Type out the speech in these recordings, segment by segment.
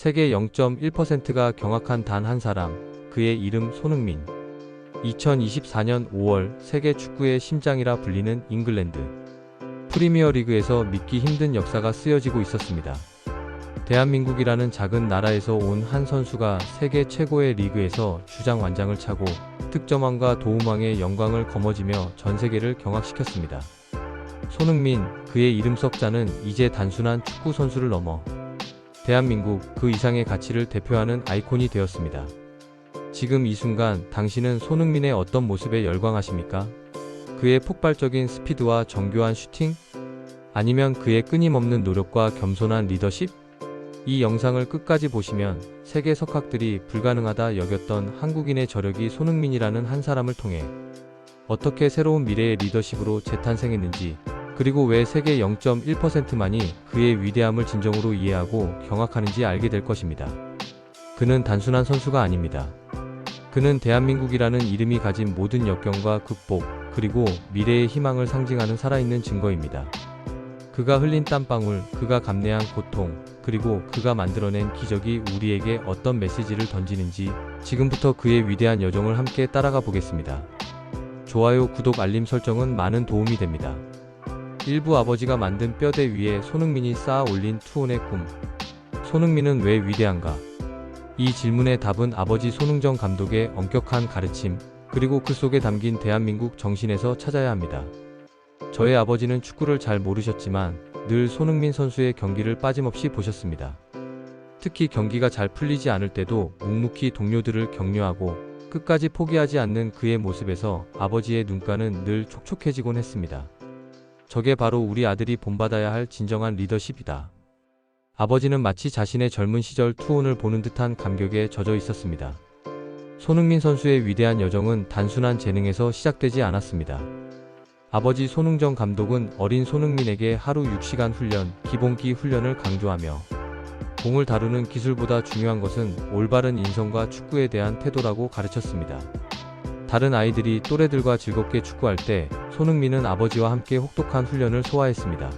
세계 0.1%가 경악한 단 한 사람, 그의 이름 손흥민. 2024년 5월 세계 축구의 심장이라 불리는 잉글랜드 프리미어리그에서 믿기 힘든 역사가 쓰여지고 있었습니다. 대한민국이라는 작은 나라에서 온 한 선수가 세계 최고의 리그에서 주장 완장을 차고 득점왕과 도움왕의 영광을 거머쥐며 전 세계를 경악시켰습니다. 손흥민, 그의 이름 석자는 이제 단순한 축구 선수를 넘어 대한민국 그 이상의 가치를 대표하는 아이콘이 되었습니다. 지금 이 순간 당신은 손흥민의 어떤 모습에 열광하십니까? 그의 폭발적인 스피드와 정교한 슈팅? 아니면 그의 끊임없는 노력과 겸손한 리더십? 이 영상을 끝까지 보시면 세계 석학들이 불가능하다 여겼던 한국인의 저력이 손흥민이라는 한 사람을 통해 어떻게 새로운 미래의 리더십으로 재탄생했는지, 그리고 왜 세계 0.1%만이 그의 위대함을 진정으로 이해하고 경악하는지 알게 될 것입니다. 그는 단순한 선수가 아닙니다. 그는 대한민국이라는 이름이 가진 모든 역경과 극복, 그리고 미래의 희망을 상징하는 살아있는 증거입니다. 그가 흘린 땀방울, 그가 감내한 고통, 그리고 그가 만들어낸 기적이 우리에게 어떤 메시지를 던지는지 지금부터 그의 위대한 여정을 함께 따라가 보겠습니다. 좋아요, 구독, 알림 설정은 많은 도움이 됩니다. 일부 아버지가 만든 뼈대 위에 손흥민이 쌓아 올린 투혼의 꿈. 손흥민은 왜 위대한가? 이 질문의 답은 아버지 손흥정 감독의 엄격한 가르침, 그리고 그 속에 담긴 대한민국 정신에서 찾아야 합니다. 저의 아버지는 축구를 잘 모르셨지만 늘 손흥민 선수의 경기를 빠짐없이 보셨습니다. 특히 경기가 잘 풀리지 않을 때도 묵묵히 동료들을 격려하고 끝까지 포기하지 않는 그의 모습에서 아버지의 눈가는 늘 촉촉해지곤 했습니다. 저게 바로 우리 아들이 본받아야 할 진정한 리더십이다. 아버지는 마치 자신의 젊은 시절 투혼을 보는 듯한 감격에 젖어 있었습니다. 손흥민 선수의 위대한 여정은 단순한 재능에서 시작되지 않았습니다. 아버지 손흥정 감독은 어린 손흥민에게 하루 6시간 훈련, 기본기 훈련을 강조하며 공을 다루는 기술보다 중요한 것은 올바른 인성과 축구에 대한 태도라고 가르쳤습니다. 다른 아이들이 또래들과 즐겁게 축구할 때 손흥민은 아버지와 함께 혹독한 훈련을 소화했습니다.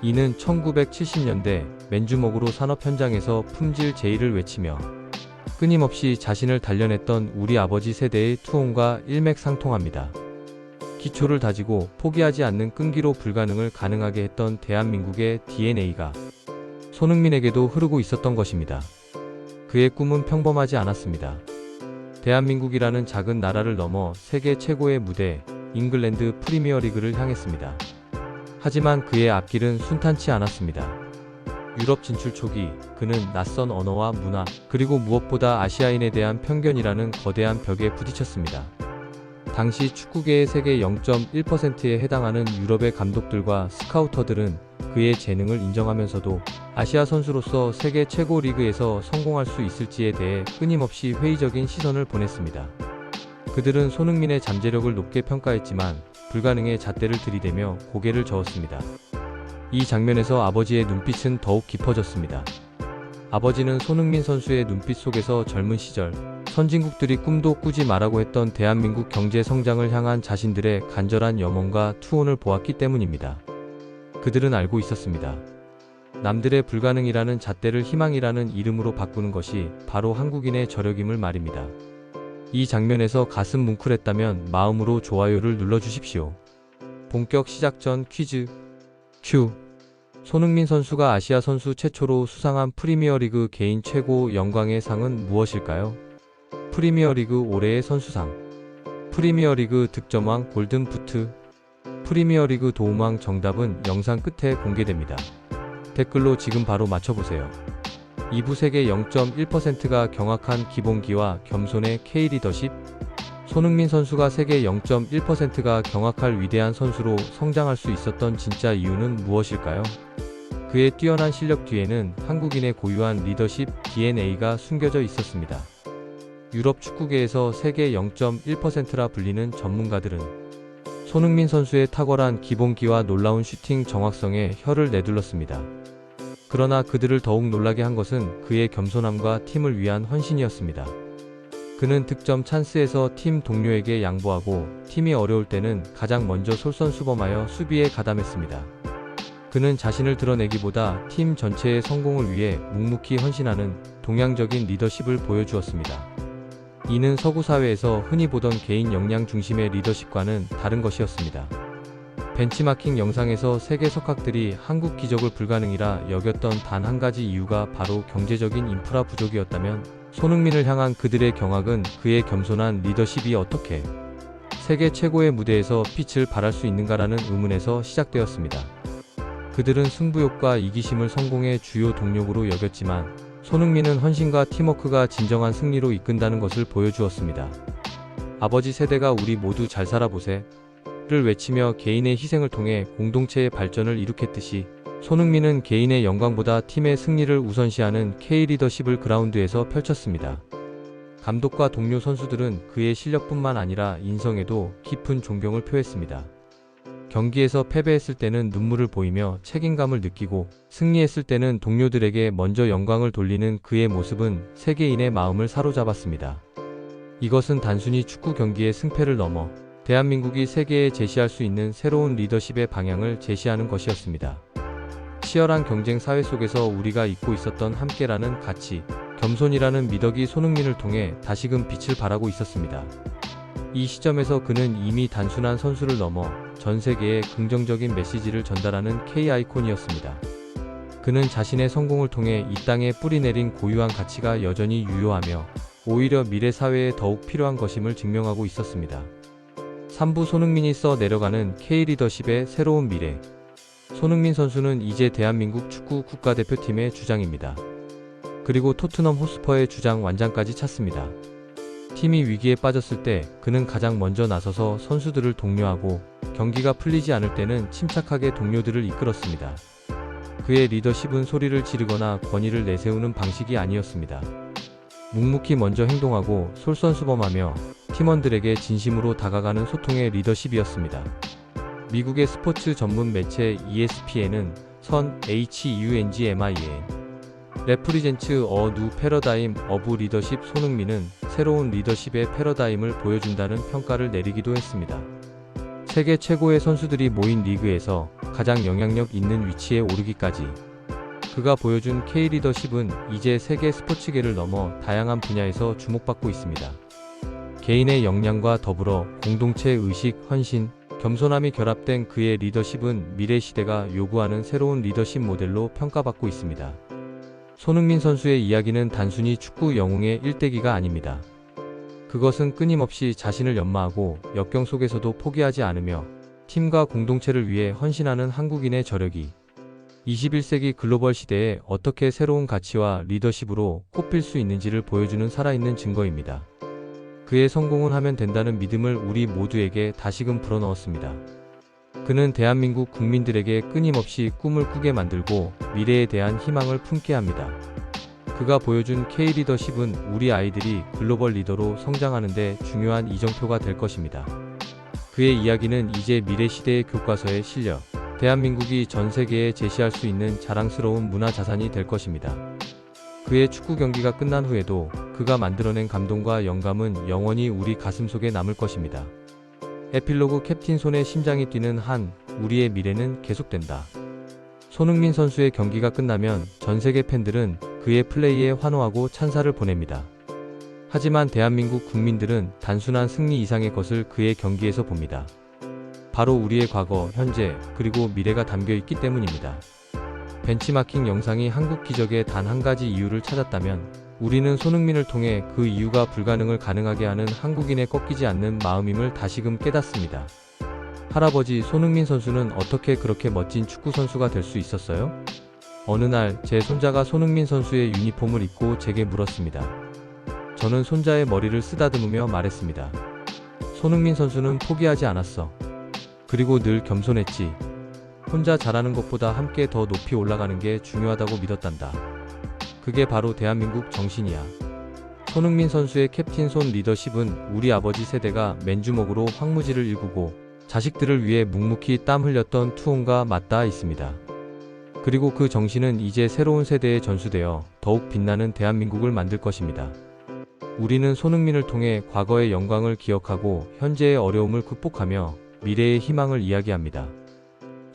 이는 1970년대 맨주먹으로 산업 현장에서 품질 제의를 외치며 끊임없이 자신을 단련했던 우리 아버지 세대의 투혼과 일맥상통합니다. 기초를 다지고 포기하지 않는 끈기로 불가능을 가능하게 했던 대한민국의 DNA가 손흥민에게도 흐르고 있었던 것입니다. 그의 꿈은 평범하지 않았습니다. 대한민국이라는 작은 나라를 넘어 세계 최고의 무대, 잉글랜드 프리미어리그를 향했습니다. 하지만 그의 앞길은 순탄치 않았습니다. 유럽 진출 초기, 그는 낯선 언어와 문화, 그리고 무엇보다 아시아인에 대한 편견이라는 거대한 벽에 부딪혔습니다. 당시 축구계의 세계 0.1%에 해당하는 유럽의 감독들과 스카우터들은 그의 재능을 인정하면서도 아시아 선수로서 세계 최고 리그에서 성공할 수 있을지에 대해 끊임없이 회의적인 시선을 보냈습니다. 그들은 손흥민의 잠재력을 높게 평가했지만 불가능의 잣대를 들이대며 고개를 저었습니다. 이 장면에서 아버지의 눈빛은 더욱 깊어졌습니다. 아버지는 손흥민 선수의 눈빛 속에서 젊은 시절, 선진국들이 꿈도 꾸지 마라고 했던 대한민국 경제 성장을 향한 자신들의 간절한 염원과 투혼을 보았기 때문입니다. 그들은 알고 있었습니다. 남들의 불가능이라는 잣대를 희망이라는 이름으로 바꾸는 것이 바로 한국인의 저력임을 말입니다. 이 장면에서 가슴 뭉클했다면 마음으로 좋아요를 눌러주십시오. 본격 시작 전 퀴즈 큐. 손흥민 선수가 아시아 선수 최초로 수상한 프리미어리그 개인 최고 영광의 상은 무엇일까요? 프리미어리그 올해의 선수상, 프리미어리그 득점왕 골든부트, 프리미어리그 도움왕. 정답은 영상 끝에 공개됩니다. 댓글로 지금 바로 맞춰보세요. 2부 세계 0.1%가 경악한 기본기와 겸손의 K-리더십. 손흥민 선수가 세계 0.1%가 경악할 위대한 선수로 성장할 수 있었던 진짜 이유는 무엇일까요? 그의 뛰어난 실력 뒤에는 한국인의 고유한 리더십 DNA가 숨겨져 있었습니다. 유럽 축구계에서 세계 0.1%라 불리는 전문가들은 손흥민 선수의 탁월한 기본기와 놀라운 슈팅 정확성에 혀를 내둘렀습니다. 그러나 그들을 더욱 놀라게 한 것은 그의 겸손함과 팀을 위한 헌신이었습니다. 그는 득점 찬스에서 팀 동료에게 양보하고 팀이 어려울 때는 가장 먼저 솔선수범하여 수비에 가담했습니다. 그는 자신을 드러내기보다 팀 전체의 성공을 위해 묵묵히 헌신하는 동양적인 리더십을 보여주었습니다. 이는 서구 사회에서 흔히 보던 개인 역량 중심의 리더십과는 다른 것이었습니다. 벤치마킹 영상에서 세계 석학들이 한국 기적을 불가능이라 여겼던 단 한 가지 이유가 바로 경제적인 인프라 부족이었다면, 손흥민을 향한 그들의 경악은 그의 겸손한 리더십이 어떻게 세계 최고의 무대에서 빛을 발할 수 있는가라는 의문에서 시작되었습니다. 그들은 승부욕과 이기심을 성공의 주요 동력으로 여겼지만, 손흥민은 헌신과 팀워크가 진정한 승리로 이끈다는 것을 보여주었습니다. 아버지 세대가 우리 모두 잘 살아보세 를 외치며 개인의 희생을 통해 공동체의 발전을 이룩했듯이, 손흥민은 개인의 영광보다 팀의 승리를 우선시하는 K-리더십을 그라운드에서 펼쳤습니다. 감독과 동료 선수들은 그의 실력뿐만 아니라 인성에도 깊은 존경을 표했습니다. 경기에서 패배했을 때는 눈물을 보이며 책임감을 느끼고, 승리했을 때는 동료들에게 먼저 영광을 돌리는 그의 모습은 세계인의 마음을 사로잡았습니다. 이것은 단순히 축구 경기의 승패를 넘어 대한민국이 세계에 제시할 수 있는 새로운 리더십의 방향을 제시하는 것이었습니다. 치열한 경쟁 사회 속에서 우리가 잊고 있었던 함께라는 가치, 겸손이라는 미덕이 손흥민을 통해 다시금 빛을 발하고 있었습니다. 이 시점에서 그는 이미 단순한 선수를 넘어 전 세계에 긍정적인 메시지를 전달하는 K-아이콘이었습니다. 그는 자신의 성공을 통해 이 땅에 뿌리내린 고유한 가치가 여전히 유효하며, 오히려 미래 사회에 더욱 필요한 것임을 증명하고 있었습니다. 3부 손흥민이 써 내려가는 K-리더십의 새로운 미래. 손흥민 선수는 이제 대한민국 축구 국가대표팀의 주장입니다. 그리고 토트넘 호스퍼의 주장 완장까지 찼습니다. 팀이 위기에 빠졌을 때 그는 가장 먼저 나서서 선수들을 독려하고, 경기가 풀리지 않을 때는 침착하게 동료들을 이끌었습니다. 그의 리더십은 소리를 지르거나 권위를 내세우는 방식이 아니었습니다. 묵묵히 먼저 행동하고 솔선수범하며 팀원들에게 진심으로 다가가는 소통의 리더십이었습니다. 미국의 스포츠 전문 매체 ESPN은 선 HUNGMIN Represents a new paradigm of leadership, 손흥민은 새로운 리더십의 패러다임을 보여준다는 평가를 내리기도 했습니다. 세계 최고의 선수들이 모인 리그에서 가장 영향력 있는 위치에 오르기까지 그가 보여준 K-리더십은 이제 세계 스포츠계를 넘어 다양한 분야에서 주목받고 있습니다. 개인의 역량과 더불어 공동체 의식, 헌신, 겸손함이 결합된 그의 리더십은 미래 시대가 요구하는 새로운 리더십 모델로 평가받고 있습니다. 손흥민 선수의 이야기는 단순히 축구 영웅의 일대기가 아닙니다. 그것은 끊임없이 자신을 연마하고 역경 속에서도 포기하지 않으며 팀과 공동체를 위해 헌신하는 한국인의 저력이 21세기 글로벌 시대에 어떻게 새로운 가치와 리더십으로 꼽힐 수 있는지를 보여주는 살아있는 증거입니다. 그의 성공은 하면 된다는 믿음을 우리 모두에게 다시금 불어넣었습니다. 그는 대한민국 국민들에게 끊임없이 꿈을 꾸게 만들고 미래에 대한 희망을 품게 합니다. 그가 보여준 K-리더십은 우리 아이들이 글로벌 리더로 성장하는 데 중요한 이정표가 될 것입니다. 그의 이야기는 이제 미래 시대의 교과서에 실려 대한민국이 전 세계에 제시할 수 있는 자랑스러운 문화 자산이 될 것입니다. 그의 축구 경기가 끝난 후에도 그가 만들어낸 감동과 영감은 영원히 우리 가슴속에 남을 것입니다. 에필로그 캡틴 손의 심장이 뛰는 한, 우리의 미래는 계속된다. 손흥민 선수의 경기가 끝나면 전 세계 팬들은 그의 플레이에 환호하고 찬사를 보냅니다. 하지만 대한민국 국민들은 단순한 승리 이상의 것을 그의 경기에서 봅니다. 바로 우리의 과거, 현재, 그리고 미래가 담겨 있기 때문입니다. 벤치마킹 영상이 한국 기적의 단 한 가지 이유를 찾았다면, 우리는 손흥민을 통해 그 이유가 불가능을 가능하게 하는 한국인의 꺾이지 않는 마음임을 다시금 깨닫습니다. 할아버지, 손흥민 선수는 어떻게 그렇게 멋진 축구 선수가 될 수 있었어요? 어느 날 제 손자가 손흥민 선수의 유니폼을 입고 제게 물었습니다. 저는 손자의 머리를 쓰다듬으며 말했습니다. 손흥민 선수는 포기하지 않았어. 그리고 늘 겸손했지. 혼자 잘하는 것보다 함께 더 높이 올라가는 게 중요하다고 믿었단다. 그게 바로 대한민국 정신이야. 손흥민 선수의 캡틴 손 리더십은 우리 아버지 세대가 맨주먹으로 황무지를 일구고 자식들을 위해 묵묵히 땀 흘렸던 투혼과 맞닿아 있습니다. 그리고 그 정신은 이제 새로운 세대에 전수되어 더욱 빛나는 대한민국을 만들 것입니다. 우리는 손흥민을 통해 과거의 영광을 기억하고 현재의 어려움을 극복하며 미래의 희망을 이야기합니다.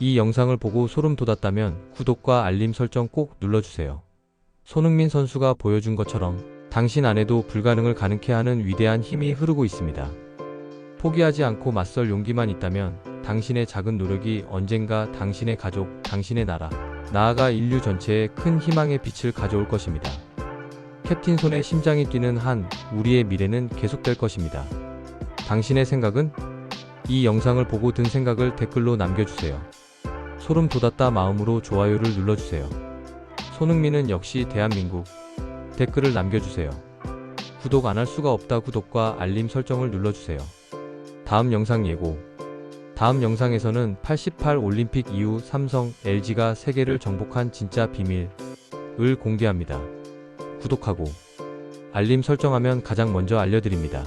이 영상을 보고 소름 돋았다면 구독과 알림 설정 꼭 눌러주세요. 손흥민 선수가 보여준 것처럼 당신 안에도 불가능을 가능케 하는 위대한 힘이 흐르고 있습니다. 포기하지 않고 맞설 용기만 있다면 당신의 작은 노력이 언젠가 당신의 가족, 당신의 나라, 나아가 인류 전체에 큰 희망의 빛을 가져올 것입니다. 캡틴 손에 심장이 뛰는 한 우리의 미래는 계속될 것입니다. 당신의 생각은? 이 영상을 보고 든 생각을 댓글로 남겨주세요. 소름 돋았다 마음으로 좋아요를 눌러주세요. 손흥민은 역시 대한민국. 댓글을 남겨주세요. 구독 안 할 수가 없다. 구독과 알림 설정을 눌러주세요. 다음 영상 예고. 다음 영상에서는 88 올림픽 이후 삼성, LG가 세계를 정복한 진짜 비밀을 공개합니다. 구독하고 알림 설정하면 가장 먼저 알려드립니다.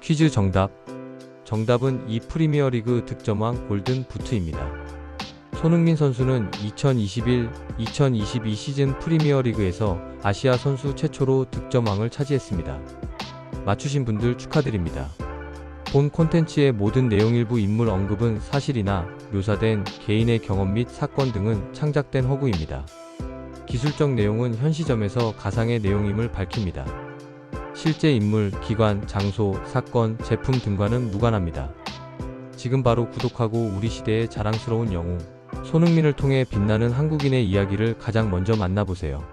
퀴즈 정답. 정답은 이 프리미어리그 득점왕 골든 부트입니다. 손흥민 선수는 2021-2022 시즌 프리미어리그에서 아시아 선수 최초로 득점왕을 차지했습니다. 맞추신 분들 축하드립니다. 본 콘텐츠의 모든 내용 일부 인물 언급은 사실이나 묘사된 개인의 경험 및 사건 등은 창작된 허구입니다. 기술적 내용은 현 시점에서 가상의 내용임을 밝힙니다. 실제 인물, 기관, 장소, 사건, 제품 등과는 무관합니다. 지금 바로 구독하고 우리 시대의 자랑스러운 영웅 손흥민을 통해 빛나는 한국인의 이야기를 가장 먼저 만나보세요.